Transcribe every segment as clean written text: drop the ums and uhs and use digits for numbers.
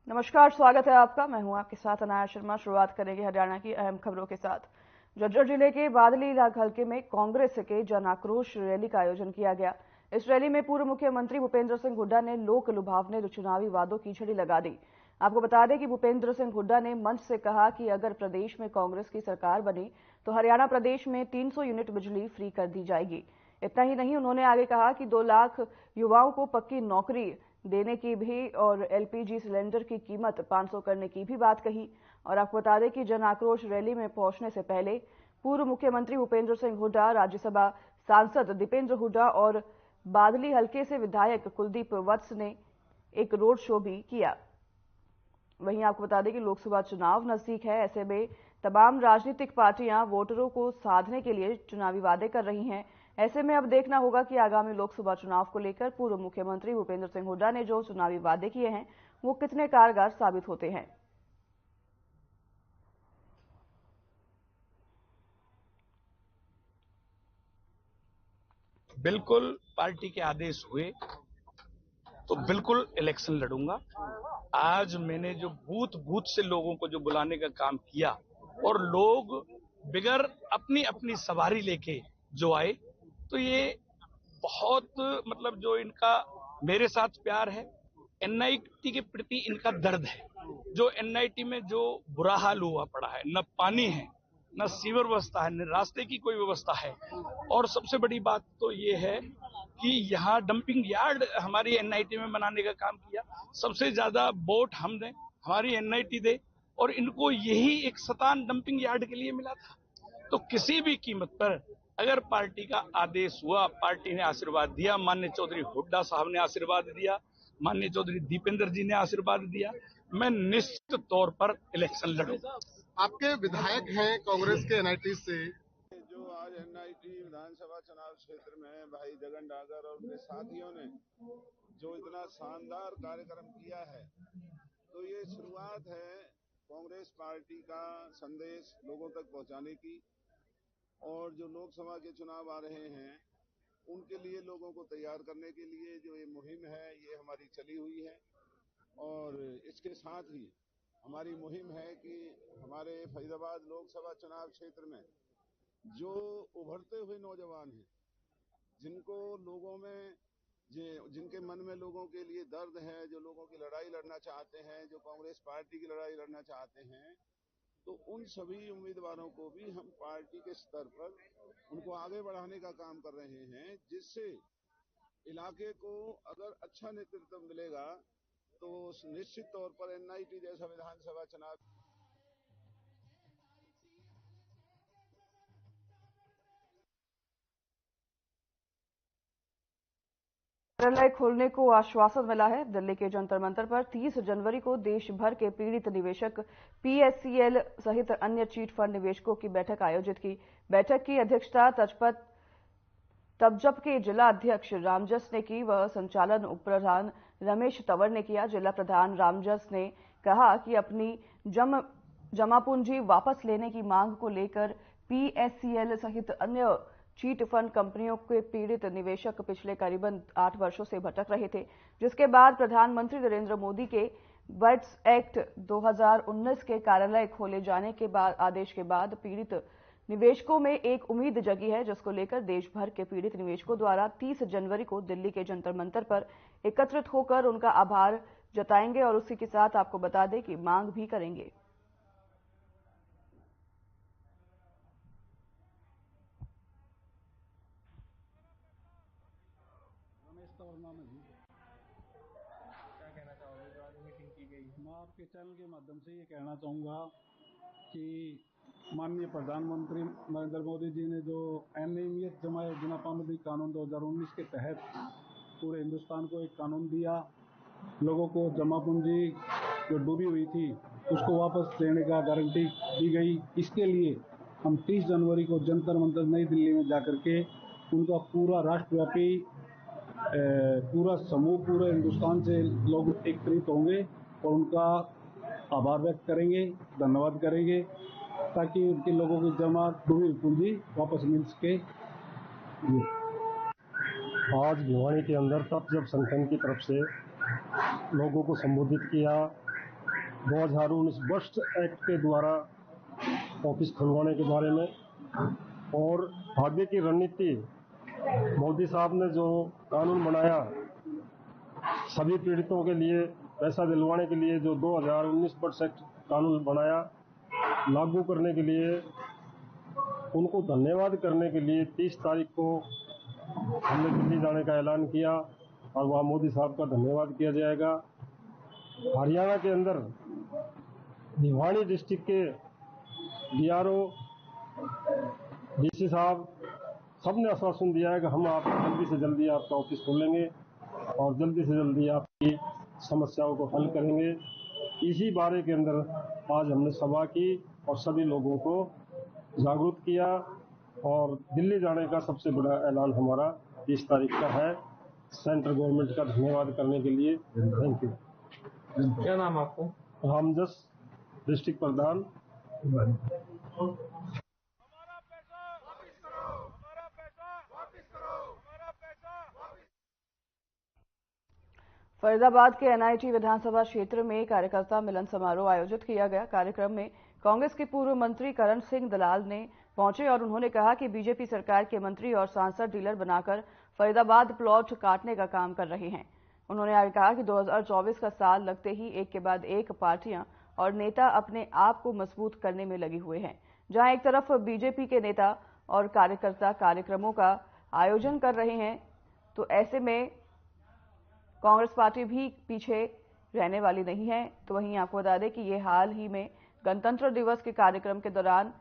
नमस्कार, स्वागत है आपका। मैं हूं आपके साथ अनाया शर्मा। शुरुआत करेंगे हरियाणा की अहम खबरों के साथ। झज्जर जिले के बादली हल्के में कांग्रेस के जन आक्रोश रैली का आयोजन किया गया। इस रैली में पूर्व मुख्यमंत्री भूपेंद्र सिंह हुड्डा ने लोक लुभावने चुनावी वादों की झड़ी लगा दी। आपको बता दें कि भूपेंद्र सिंह हुड्डा ने मंच से कहा कि अगर प्रदेश में कांग्रेस की सरकार बनी तो हरियाणा प्रदेश में 300 यूनिट बिजली फ्री कर दी जाएगी। इतना ही नहीं, उन्होंने आगे कहा कि 2 लाख युवाओं को पक्की नौकरी देने की भी और एलपीजी सिलेंडर की कीमत 500 करने की भी बात कही। और आपको बता दें कि जन आक्रोश रैली में पहुंचने से पहले पूर्व मुख्यमंत्री भूपेंद्र सिंह हुड्डा, राज्यसभा सांसद दीपेंद्र हुड्डा और बादली हल्के से विधायक कुलदीप वत्स ने एक रोड शो भी किया। वहीं आपको बता दें कि लोकसभा चुनाव नजदीक है, ऐसे में तमाम राजनीतिक पार्टियां वोटरों को साधने के लिए चुनावी वादे कर रही हैं। ऐसे में अब देखना होगा कि आगामी लोकसभा चुनाव को लेकर पूर्व मुख्यमंत्री भूपेंद्र सिंह हुड्डा ने जो चुनावी वादे किए हैं वो कितने कारगर साबित होते हैं। बिल्कुल पार्टी के आदेश हुए तो बिल्कुल इलेक्शन लड़ूंगा। आज मैंने जो बूथ बूथ से लोगों को जो बुलाने का काम किया और लोग बिगर अपनी अपनी सवारी लेके जो आए, तो ये बहुत मतलब जो इनका मेरे साथ प्यार है, एनआईटी के प्रति इनका दर्द है। जो एनआईटी में जो बुरा हाल हुआ पड़ा है, न पानी है, न सीवर व्यवस्था है, न रास्ते की कोई व्यवस्था है। और सबसे बड़ी बात तो ये है कि यहाँ डंपिंग यार्ड हमारी एनआईटी में बनाने का काम किया। सबसे ज्यादा वोट हम दें, हमारी एनआईटी दे, और इनको यही एक शतान डंपिंग यार्ड के लिए मिला था। तो किसी भी कीमत पर अगर पार्टी का आदेश हुआ, पार्टी ने आशीर्वाद दिया, माननीय चौधरी हुड्डा साहब ने आशीर्वाद दिया, माननीय चौधरी दीपेंद्र जी ने आशीर्वाद दिया, मैं निश्चित तौर पर इलेक्शन लड़ूंगा। आपके विधायक हैं कांग्रेस के एनआईटी से, जो आज एनआईटी विधानसभा चुनाव क्षेत्र में भाई जगन डागर और उनके साथियों ने जो इतना शानदार कार्यक्रम किया है, तो ये शुरुआत है कांग्रेस पार्टी का संदेश लोगों तक पहुंचाने की। और जो लोकसभा के चुनाव आ रहे हैं उनके लिए लोगों को तैयार करने के लिए जो ये मुहिम है ये हमारी चली हुई है। और इसके साथ ही हमारी मुहिम है कि हमारे फरीदाबाद लोकसभा चुनाव क्षेत्र में जो उभरते हुए नौजवान हैं, जिनको लोगों में जिनके मन में लोगों के लिए दर्द है, जो लोगों की लड़ाई लड़ना चाहते हैं, जो कांग्रेस पार्टी की लड़ाई लड़ना चाहते हैं, तो उन सभी उम्मीदवारों को भी हम पार्टी के स्तर पर उनको आगे बढ़ाने का काम कर रहे हैं, जिससे इलाके को अगर अच्छा नेतृत्व मिलेगा तो निश्चित तौर पर एनआईटी जैसा विधानसभा चुनाव कार्यालय खोलने को आश्वासन मिला है। दिल्ली के जंतर मंतर पर 30 जनवरी को देश भर के पीड़ित निवेशक पीएससीएल सहित अन्य चीट फंड निवेशकों की बैठक आयोजित की। बैठक की अध्यक्षता तबजब के जिला अध्यक्ष रामजस ने की, वह संचालन उप प्रधान रमेश तंवर ने किया। जिला प्रधान रामजस ने कहा कि अपनी जमा पूंजी वापस लेने की मांग को लेकर पीएससीएल सहित अन्य चीट फंड कंपनियों के पीड़ित निवेशक पिछले करीबन 8 वर्षों से भटक रहे थे, जिसके बाद प्रधानमंत्री नरेंद्र मोदी के बट्स एक्ट 2019 के कार्यालय खोले जाने के बाद आदेश के बाद पीड़ित निवेशकों में एक उम्मीद जगी है, जिसको लेकर देश भर के पीड़ित निवेशकों द्वारा 30 जनवरी को दिल्ली के जंतर मंतर पर एकत्रित होकर उनका आभार जताएंगे और उसी के साथ आपको बता दें कि मांग भी करेंगे। क्या कहना चाहोगे जो आज मीटिंग की गई? मैं आपके चैनल के माध्यम से ये कहना चाहूँगा कि माननीय प्रधानमंत्री नरेंद्र मोदी जी ने जो अनियमित जमा योजना पाबंदी कानून 2019 के तहत पूरे हिंदुस्तान को एक कानून दिया, लोगों को जमा पूंजी जो डूबी हुई थी उसको वापस देने का गारंटी दी गई। इसके लिए हम 30 जनवरी को जंतर मंतर नई दिल्ली में जाकर के उनका पूरा राष्ट्रव्यापी पूरा समूह पूरे हिंदुस्तान से लोग एकत्रित होंगे और उनका आभार व्यक्त करेंगे, धन्यवाद करेंगे, ताकि उनके लोगों की जमा डूबी पूंजी वापस मिल सके। आज भिवानी के अंदर तब जब संगठन की तरफ से लोगों को संबोधित किया 2019 बस्ट एक्ट के द्वारा ऑफिस खुलवाने के बारे में और आगे की रणनीति मोदी साहब ने जो कानून बनाया सभी पीड़ितों के लिए पैसा दिलवाने के लिए, जो 2019 बस्ट एक्ट कानून बनाया लागू करने के लिए, उनको धन्यवाद करने के लिए 30 तारीख को हमने दिल्ली जाने का ऐलान किया और वहाँ मोदी साहब का धन्यवाद किया जाएगा। हरियाणा के अंदर भिवानी डिस्ट्रिक्ट के बीआरओ, डीसी साहब सबने आश्वासन दिया है कि हम आप जल्दी से जल्दी आपका ऑफिस खोलेंगे और जल्दी से जल्दी आपकी समस्याओं को हल करेंगे। इसी बारे के अंदर आज हमने सभा की और सभी लोगों को जागरूक किया और दिल्ली जाने का सबसे बड़ा ऐलान हमारा 30 तारीख का है, सेंट्रल गवर्नमेंट का धन्यवाद करने के लिए। Thank you. क्या नाम आपको? रामजस, डिस्ट्रिक्ट प्रधान। फरीदाबाद के एनआईटी विधानसभा क्षेत्र में कार्यकर्ता मिलन समारोह आयोजित किया गया। कार्यक्रम में कांग्रेस के पूर्व मंत्री करण सिंह दलाल ने पहुंचे और उन्होंने कहा कि बीजेपी सरकार के मंत्री और सांसद डीलर बनाकर फरीदाबाद प्लॉट काटने का काम कर रहे हैं। उन्होंने आगे कहा कि 2024 का साल लगते ही एक के बाद एक पार्टियां और नेता अपने आप को मजबूत करने में लगे हुए हैं। जहां एक तरफ बीजेपी के नेता और कार्यकर्ता कार्यक्रमों का आयोजन कर रहे हैं, तो ऐसे में कांग्रेस पार्टी भी पीछे रहने वाली नहीं है। तो वहीं आपको बता दें कि ये हाल ही में गणतंत्र दिवस के कार्यक्रम के दौरान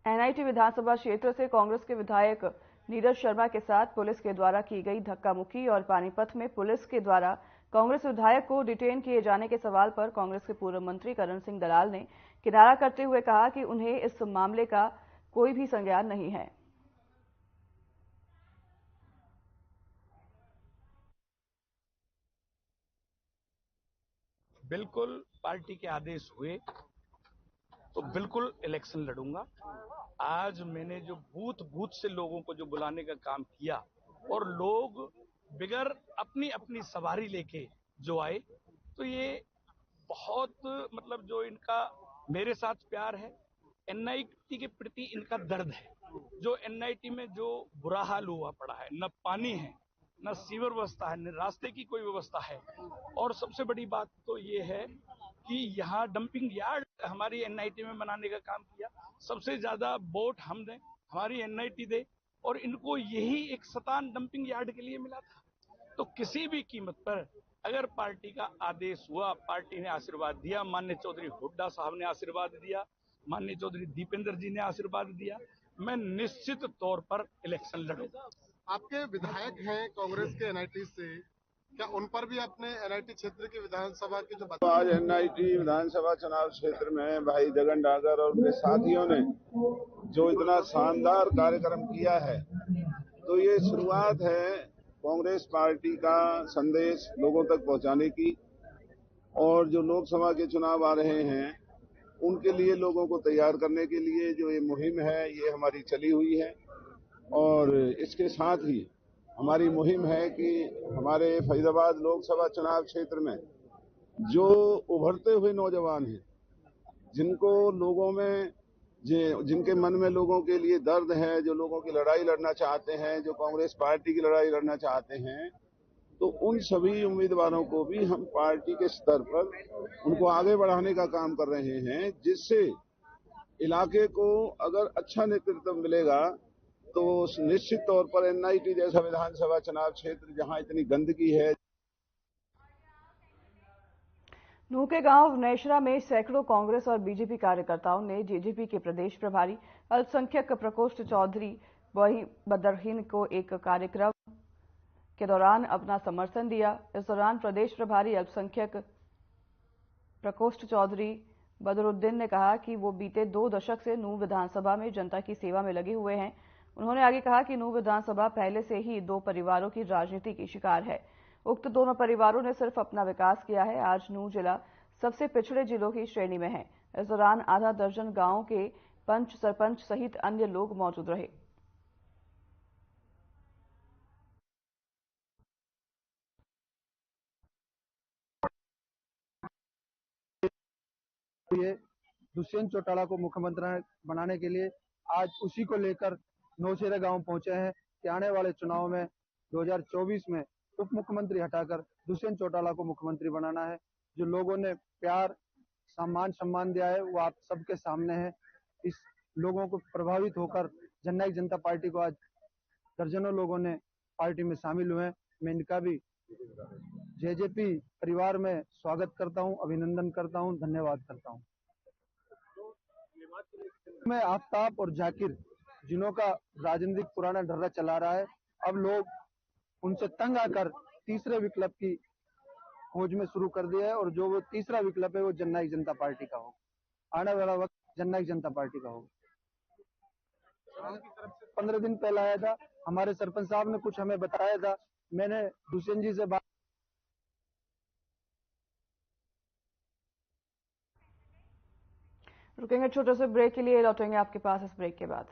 एनआईटी विधानसभा क्षेत्र से कांग्रेस के विधायक नीरज शर्मा के साथ पुलिस के द्वारा की गई धक्का मुक्की और पानीपत में पुलिस के द्वारा कांग्रेस विधायक को डिटेन किए जाने के सवाल पर कांग्रेस के पूर्व मंत्री करण सिंह दलाल ने किनारा करते हुए कहा कि उन्हें इस मामले का कोई भी संज्ञान नहीं है। बिल्कुल पार्टी के आदेश हुए तो बिल्कुल इलेक्शन लड़ूंगा। आज मैंने जो बूथ बूथ से लोगों को जो बुलाने का काम किया और लोग बिगर अपनी अपनी सवारी लेके जो आए, तो ये बहुत मतलब जो इनका मेरे साथ प्यार है, एनआईटी के प्रति इनका दर्द है। जो एनआईटी में जो बुरा हाल हुआ पड़ा है, न पानी है, न सीवर व्यवस्था है, न रास्ते की कोई व्यवस्था है, और सबसे बड़ी बात तो ये है कि यहाँ डंपिंग यार्ड हमारी एनआईटी में बनाने का काम किया। सबसे ज्यादा वोट हम दें, हमारी एनआईटी दे, और इनको यही एक शतान डंपिंग यार्ड के लिए मिला था। तो किसी भी कीमत पर अगर पार्टी का आदेश हुआ, पार्टी ने आशीर्वाद दिया, माननीय चौधरी हुड्डा साहब ने आशीर्वाद दिया, माननीय चौधरी दीपेंद्र जी ने आशीर्वाद दिया, मैं निश्चित तौर पर इलेक्शन लड़ूंगा। आपके विधायक हैं कांग्रेस के एनआईटी से, क्या उन पर भी अपने एनआईटी क्षेत्र की विधानसभा की जो आज एनआईटी विधानसभा चुनाव क्षेत्र में भाई जगन डागर और उनके साथियों ने जो इतना शानदार कार्यक्रम किया है, तो ये शुरुआत है कांग्रेस पार्टी का संदेश लोगों तक पहुंचाने की, और जो लोकसभा के चुनाव आ रहे हैं उनके लिए लोगों को तैयार करने के लिए जो ये मुहिम है, ये हमारी चली हुई है। और इसके साथ ही हमारी मुहिम है कि हमारे फरीदाबाद लोकसभा चुनाव क्षेत्र में जो उभरते हुए नौजवान हैं, जिनको लोगों में जिनके मन में लोगों के लिए दर्द है, जो लोगों की लड़ाई लड़ना चाहते हैं, जो कांग्रेस पार्टी की लड़ाई लड़ना चाहते हैं, तो उन सभी उम्मीदवारों को भी हम पार्टी के स्तर पर उनको आगे बढ़ाने का काम कर रहे हैं, जिससे इलाके को अगर अच्छा नेतृत्व मिलेगा तो निश्चित तौर पर एनआईटी जैसा विधानसभा चुनाव क्षेत्र जहां इतनी गंदगी है। नूह के गांव नेशरा में सैकड़ों कांग्रेस और बीजेपी कार्यकर्ताओं ने जेजेपी के प्रदेश प्रभारी अल्पसंख्यक प्रकोष्ठ चौधरी वही बदरहीन को एक कार्यक्रम के दौरान अपना समर्थन दिया। इस दौरान प्रदेश प्रभारी अल्पसंख्यक प्रकोष्ठ चौधरी बदरुद्दीन ने कहा कि वो बीते 2 दशक से नूह विधानसभा में जनता की सेवा में लगे हुए हैं। उन्होंने आगे कहा कि नूह विधानसभा पहले से ही 2 परिवारों की राजनीति की शिकार है। उक्त दोनों परिवारों ने सिर्फ अपना विकास किया है। आज नूह जिला सबसे पिछड़े जिलों की श्रेणी में है। इस दौरान आधा दर्जन गांवों के पंच, सरपंच सहित अन्य लोग मौजूद रहे। ये दुष्यंत चौटाला को मुख्यमंत्री बनाने के लिए आज उसी को लेकर नौशेरा गांव पहुंचे हैं कि आने वाले चुनाव में 2024 में उप मुख्यमंत्री हटाकर दुष्यंत चौटाला को मुख्यमंत्री बनाना है। जो लोगों ने प्यार सम्मान दिया है वो आप सबके सामने है। इस लोगों को प्रभावित होकर जननायक जनता पार्टी को आज दर्जनों लोगों ने पार्टी में शामिल हुए हैं। मैं इनका भी जेजेपी परिवार में स्वागत करता हूं, अभिनंदन करता हूं, धन्यवाद करता हूं। मैं आफ्ताब और जाकिर जिन्हों का राजनीतिक पुराना ढर्रा चला रहा है, अब लोग उनसे तंग आकर तीसरे विकल्प की खोज में शुरू कर दिया है और जो वो तीसरा विकल्प है वो जननायक जनता पार्टी का होगा। आने वाला वक्त जननायक जनता पार्टी का होगा। 15 दिन पहले आया था, हमारे सरपंच साहब ने कुछ हमें बताया था। मैंने दुष्यंत जी से बात रुकेंगे छोटे से ब्रेक के लिए, लौटेंगे आपके पास इस ब्रेक के बाद।